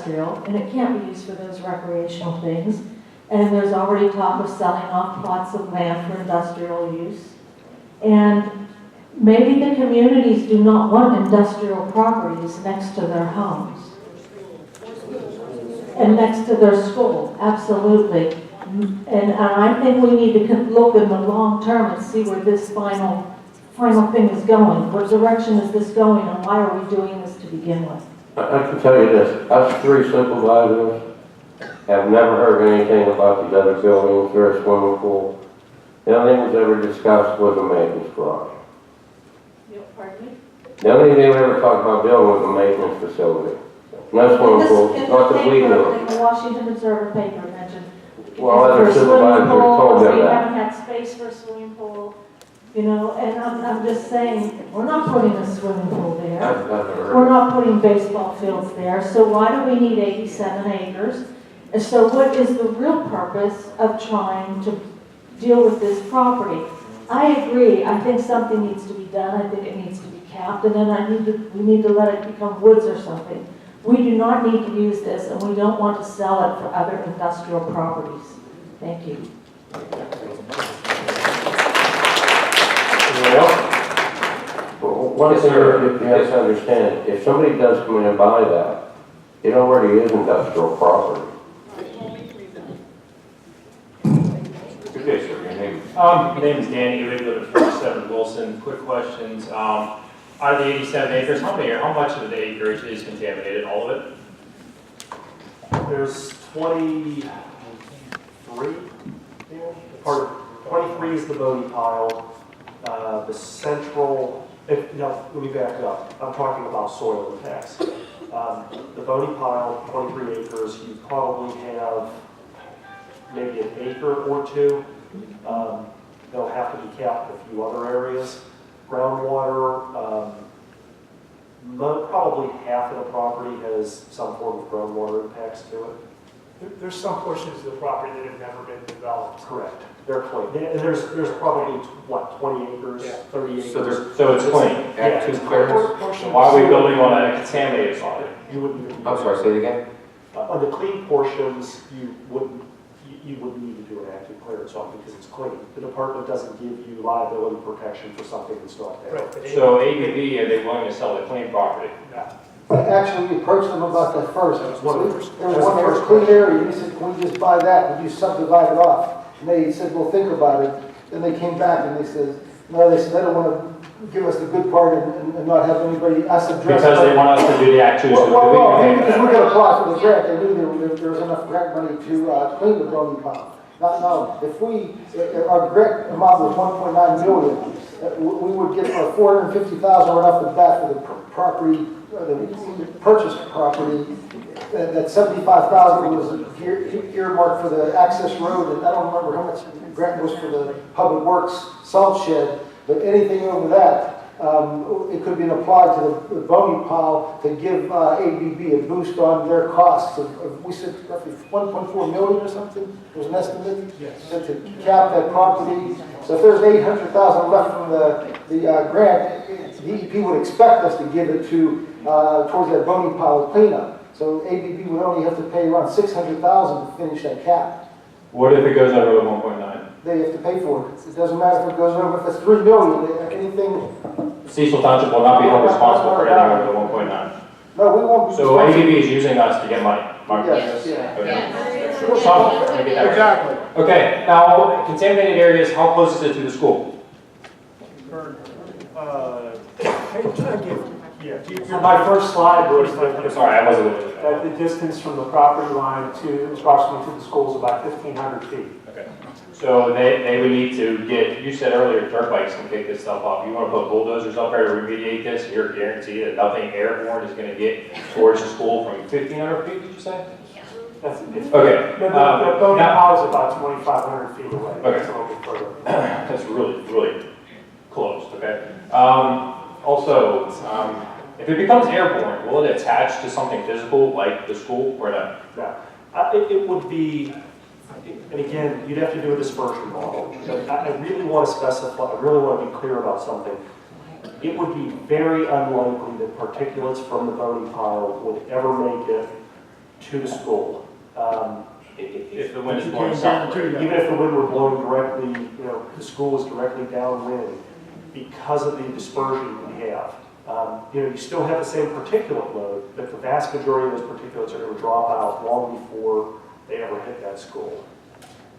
industrial, and it can't be used for those recreational things. And there's already talk of selling off plots of land for industrial use. And maybe the communities do not want industrial properties next to their homes. And next to their school, absolutely. And I think we need to look in the long term and see where this final thing is going. What direction is this going, and why are we doing this to begin with? I can tell you this, us 3 supervisors have never heard anything about these other buildings or a swimming pool. The only thing that was ever discussed was a maintenance garage. Pardon me? The only thing they ever talked about building was a maintenance facility. No swimming pool, not that we know. In the Washington Observer paper mentioned. Well, other supervisors told them We that. haven't had space for a swimming pool, you know, and I'm just saying, we're not putting a swimming pool there. I've never heard. We're not putting baseball fields there, so why do we need 87 acres? And so what is the real purpose of trying to deal with this property? I agree, I think something needs to be done, I think it needs to be capped, and then we need to let it become woods or something. We do not need to use this, and we don't want to sell it for other industrial properties. Thank you. Anyone else? Well, one thing you have to understand, if somebody does come in and buy that, it already is industrial property. Okay, sir, your name? My name is Danny. I live at 47 Wilson. Quick questions. Out of the 87 acres, how much of the acreage is contaminated? All of it? There's 23 here. Part of 23 is the bony pile. The central, no, let me back up. I'm talking about soil impacts. The bony pile, 23 acres, you probably have maybe an acre or two. They'll have to be capped in a few other areas. Groundwater, probably half of the property has some form of groundwater impacts to it. There's some portions of the property that have never been developed. Correct. They're clean. And there's probably, what, 20 acres, Yeah. 30 acres? So it's clean. Act 2 clearance? So why are we building on a contaminated property? You wouldn't even. I'm sorry, say it again? On the clean portions, you wouldn't need to do an active clearance on because it's clean. The department doesn't give you liability protection for something that's not there. Right, but So ABB, are they willing to sell the clean property? yeah. Actually, we approached them about that first. That was one of the first- There was one area, clean area, we said, can we just buy that? Would you subdivide it off? And they said, well, think about it. Then they came back and they said, no, they don't want to give us the good part and not have anybody, us address. Because they want us to do the Act 2. Well, maybe because we're going to apply for the grant, they knew there was enough grant money to clean the bony pile. Now, if our grant amount was 1.9 million, we would get 450,000 right off the bat for the property, the purchased property. That 75,000 was earmarked for the access road, and I don't remember how much the grant was for the public works salt shed, but anything over that, it could be applied to the bony pile to give ABB a boost on their costs of we said roughly 1.4 million or something was an estimate. Yes. To cap that property. So if there's 800,000 left from the grant, the DEP would expect us to give it to towards that bony pile cleanup. So ABB would only have to pay around 600,000 to finish that cap. What if it goes over the 1.9? They have to pay for it. It doesn't matter if it goes over, if it's 3 million, anything. Cecil Township will not be held responsible for anything over the 1.9. No, we won't be. So ABB is using us to get money. Yes. Okay. Something, let me get that right. Exactly. Okay, now contaminated areas, how close is it to the school? My first slide was Sorry, I wasn't looking at that the distance from the property line to approximately to the school is about 1,500 feet. Okay. So they would need to get, you said earlier, dirt bikes can pick this stuff up. You want to put bulldozers up there to remediate this, you're guaranteed that nothing airborne is going to get towards the school from 1,500 feet, did you say? Okay. The bony pile is about 2,500 feet away. Okay. It's a little bit further. That's really close, okay? Also, if it becomes airborne, will it attach to something physical like the school or not? Yeah. It would be, and again, you'd have to do a dispersion model. But I really want to specify, I really want to be clear about something. It would be very unlikely that particulates from the bony pile would ever make it to the school. If the wind is You blowing can't south. guarantee that. Even if the wind were blowing directly, the school is directly downwind because of the dispersion we have. You still have the same particulate load, but the vast majority of those particulates are going to drop out long before they ever hit that school.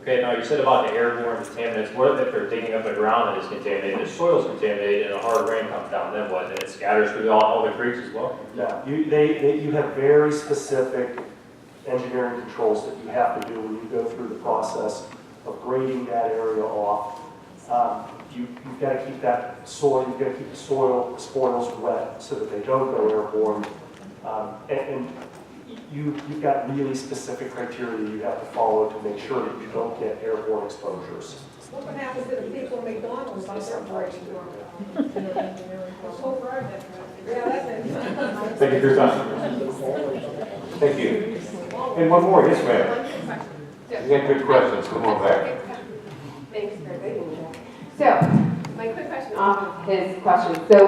Okay, now you said about the airborne contaminants. What if they're digging up the ground and it's contaminated, the soil's contaminated, and a hard rain comes down, then what? Then it scatters through all the creeks as well? Yeah, you have very specific engineering controls that you have to do when you go through the process of grading that area off. You've got to keep that soil, you've got to keep the spoils wet so that they don't go airborne. And you've got really specific criteria you have to follow to make sure that you don't get airborne exposures. What would happen to the people at McDonald's on their break? Yeah, that's it. Thank you for your time. Thank you. And one more, yes, ma'am. You got good questions, come on back. Thanks for being here. So, my quick question off of his question. So,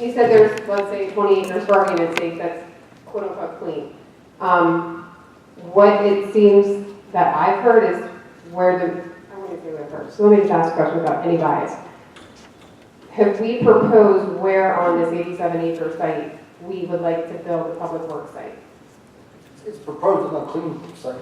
you said there's, let's say, 20 acres for argument's sake that's quote unquote clean. What it seems that I've heard is where the, I want to say what I've heard. So let me just ask a question without any bias. Have we proposed where on this 87-acre site we would like to build a public works site? It's proposed on a clean site.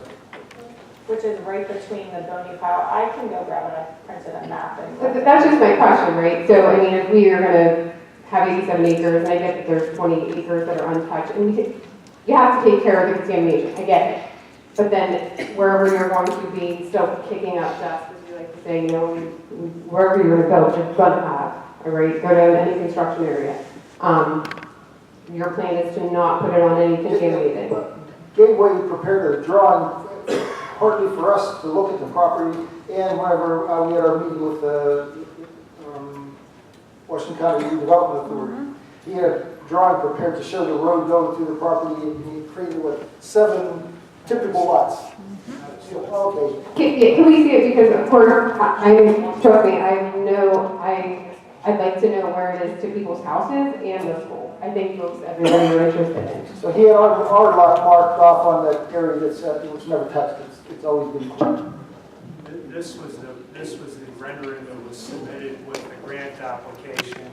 Which is right between the bony pile. I can go grab it, I printed a map and. But that's just my question, right? So, I mean, if we are going to have 87 acres, and I get that there's 20 acres that are untouched, and you have to take care of the contamination, I get it. But then wherever you're going to be still kicking up dust, as you like to say, wherever you're going to build, you're going to have, all right? Go to any construction area. Your plan is to not put it on any contaminated. Gateway prepared a drawing partly for us to look at the property, and whenever we had our meeting with the Washington County Redevelopment Authority, he had a drawing prepared to show the road going through the property, and he created 7 typical lots. Okay. Can we see it? Because of course, trust me, I'd like to know where it is to people's houses and the school. I think most everybody are interested in. So he had our lot marked off on that area that's was never touched. It's always been clean. This was the rendering that was submitted with the grant application.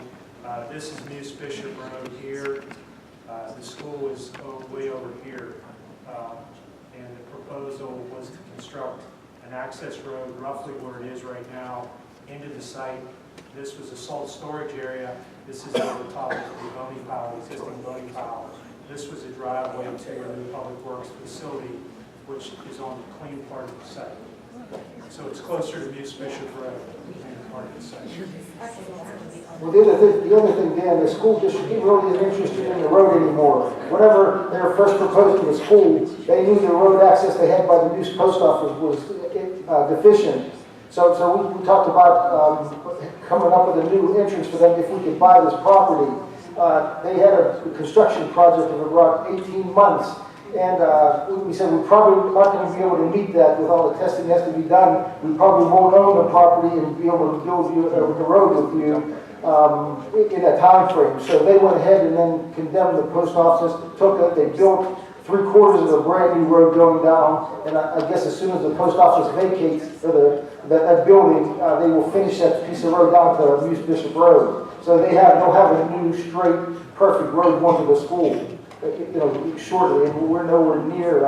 This is Muse Bishop Road here. The school is way over here. And the proposal was to construct an access road roughly where it is right now into the site. This was a salt storage area. This is over the top of the bony pile, existing bony pile. This was a driveway to a new public works facility, which is on the clean part of the site. So it's closer to Muse Bishop Road, the clean part of the site. Well, the other thing, Dan, the school district, he really isn't interested in the road anymore. Whenever they were first proposing the school, they knew the road access they had by the new post office was deficient. So we talked about coming up with a new entrance for them if we could buy this property. They had a construction project of about 18 months. And we said we're probably not going to be able to meet that with all the testing that has to be done. We probably won't own the property and be able to build you the road with you in that time frame. So they went ahead and then condemned the post office, took it, they built 3/4 of a brand new road going down. And I guess as soon as the post office vacates that building, they will finish that piece of road down to Muse Bishop Road. So they'll have a new, straight, perfect road going to the school. Shortly, and we're nowhere near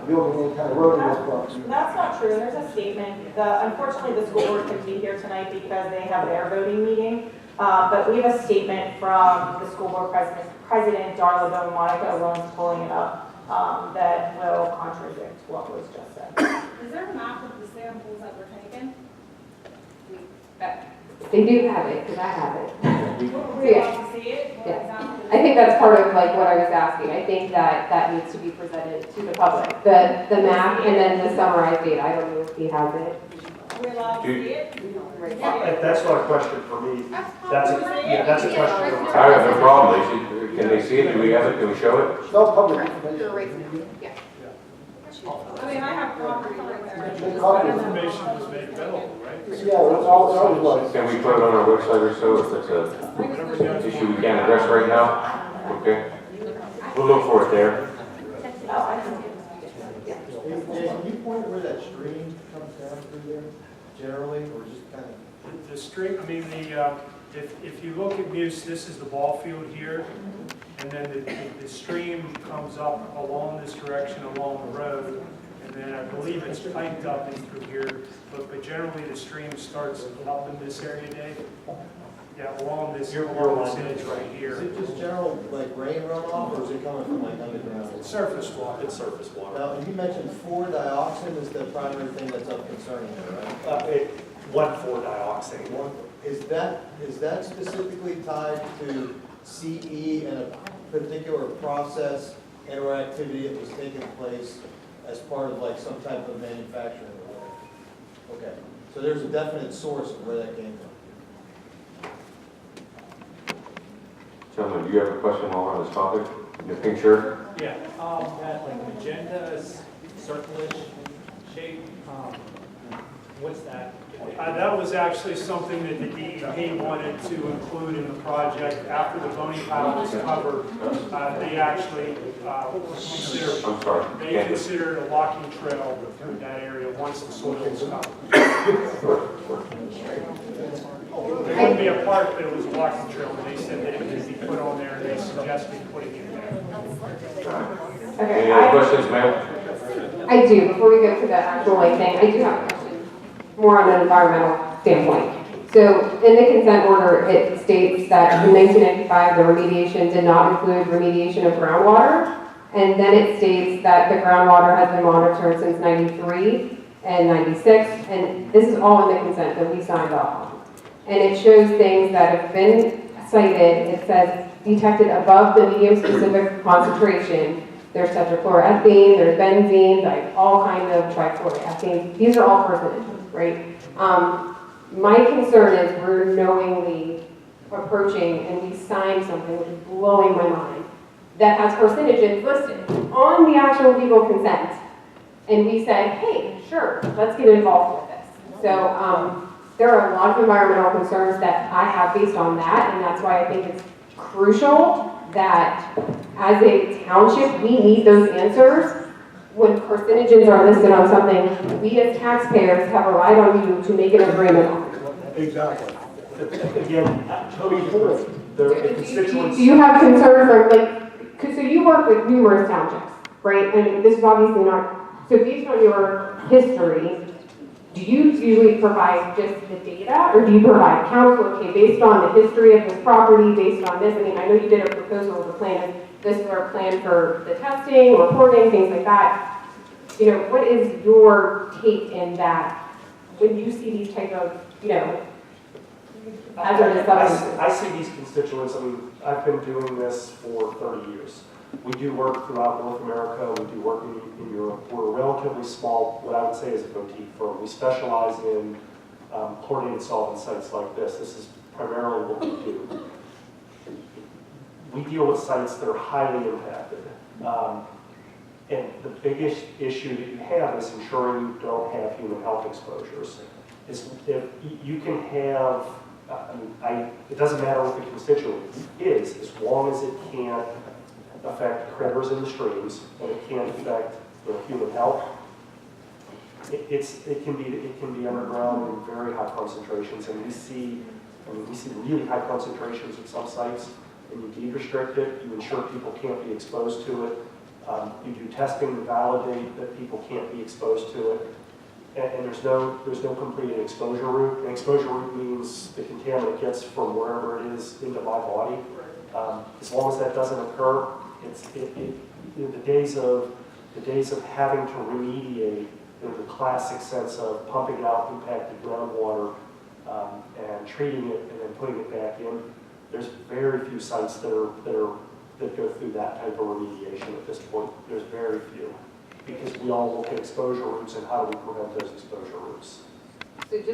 building any kind of road in this property. That's not true. There's a statement. Unfortunately, the school board couldn't be here tonight because they have their voting meeting. But we have a statement from the school board president, Darla Bone, Monica Owens, pulling it up that will contradict what was just said. Is there a map of the samples that were taken? They do have it, because I have it. Were we allowed to see it? What Yeah. exactly? I think that's part of like what I was asking. I think that needs to be presented to the public. The map and then the summarized data. I don't know if he has it. Are we allowed to see it? That's not a question for me. That's a question for I have no problem. Can they see it? Do we have it? Can we show it? It's all public You're information. erasing it. Yeah. I mean, I have property right there. They copy it. Information was made available, right? Yeah, it always was. Can we put it on our website or so if it's an issue we can't address right now? Okay. We'll look for it there. Oh, I think Can you point where that stream comes down through there, generally, or just kind of? The stream, I mean, if you look at Muse, this is the ball field here, and then the stream comes up along this direction along the road, and then I believe it's piped up in through here, but generally the stream starts up in this area, Dave. Yeah, along this edge right Is here. it just general, like, rain runoff, or is it coming from, like, underground? It's surface water. It's surface water. Now, you mentioned 4-dioxin is the primary thing that's of concern here, right? 1,4-dioxane. Is that specifically tied to CE and a particular process and or activity that was taking place as part of like some type of manufacturing or whatever? Okay, so there's a definite source of where that came from. Gentlemen, do you have a question while on this topic? Your pink shirt? Yeah, that like magenta, circle-ish shape, what's that? That was actually something that the DEP wanted to include in the project. After the bony pile was covered, they actually considered, I'm sorry. they considered a walking trail through that area once the soil was covered. It wouldn't be a park, but it was a walking trail, and they said that it could be put on there, and they suggested putting it there. Okay, Any other questions, ma'am? I do, before we go to the actual like thing, I do have a question, more on an environmental standpoint. So in the consent order, it states that in 1995, the remediation did not include remediation of groundwater. And then it states that the groundwater has been monitored since 93 and 96. And this is all in the consent that we signed off on. And it shows things that have been cited. It says detected above the medium specific concentration. There's tetrachloroethane, there's benzene, like all kinds of trichloroethane. These are all carcinogens, right? My concern is we're knowingly approaching and we signed something which is blowing my mind that has carcinogens listed on the actual legal consent. And we said, hey, sure, let's get involved with this. So there are a lot of environmental concerns that I have based on that, and that's why I think it's crucial that as a township, we need those answers. When carcinogens are listed on something, we as taxpayers have relied on you to make an agreement on. Exactly. Again, before, the constituents. Do you have concern for, like, so you work with numerous townships, right? And this is obviously not, so based on your history, do you usually provide just the data, or do you provide counsel, okay, based on the history of this property, based on this? I mean, I know you did a proposal of the plan, this is our plan for the testing, reporting, things like that. You know, what is your take in that when you see these type of, you know, hazardous substances? I see these constituents, I mean, I've been doing this for 30 years. We do work throughout North America, we do work in Europe. We're a relatively small, what I would say is a boutique firm. We specialize in chlorinated solvent sites like this. This is primarily what we do. We deal with sites that are highly impacted. And the biggest issue that you have is ensuring you don't have human health exposures. Is if you can have, it doesn't matter what the constituent is, as long as it can't affect critters in the streams and it can't affect human health. It can be underground in very high concentrations, and we see really high concentrations at some sites. And you deed restrict it, you ensure people can't be exposed to it. You do testing to validate that people can't be exposed to it. And there's no completed exposure route. An exposure route means the contaminant gets from wherever it is into my body. As long as that doesn't occur, the days of having to remediate in the classic sense of pumping out impacted groundwater and treating it and then putting it back in. There's very few sites that go through that type of remediation at this point. There's very few, because we all look at exposure routes and how do we prevent those exposure routes.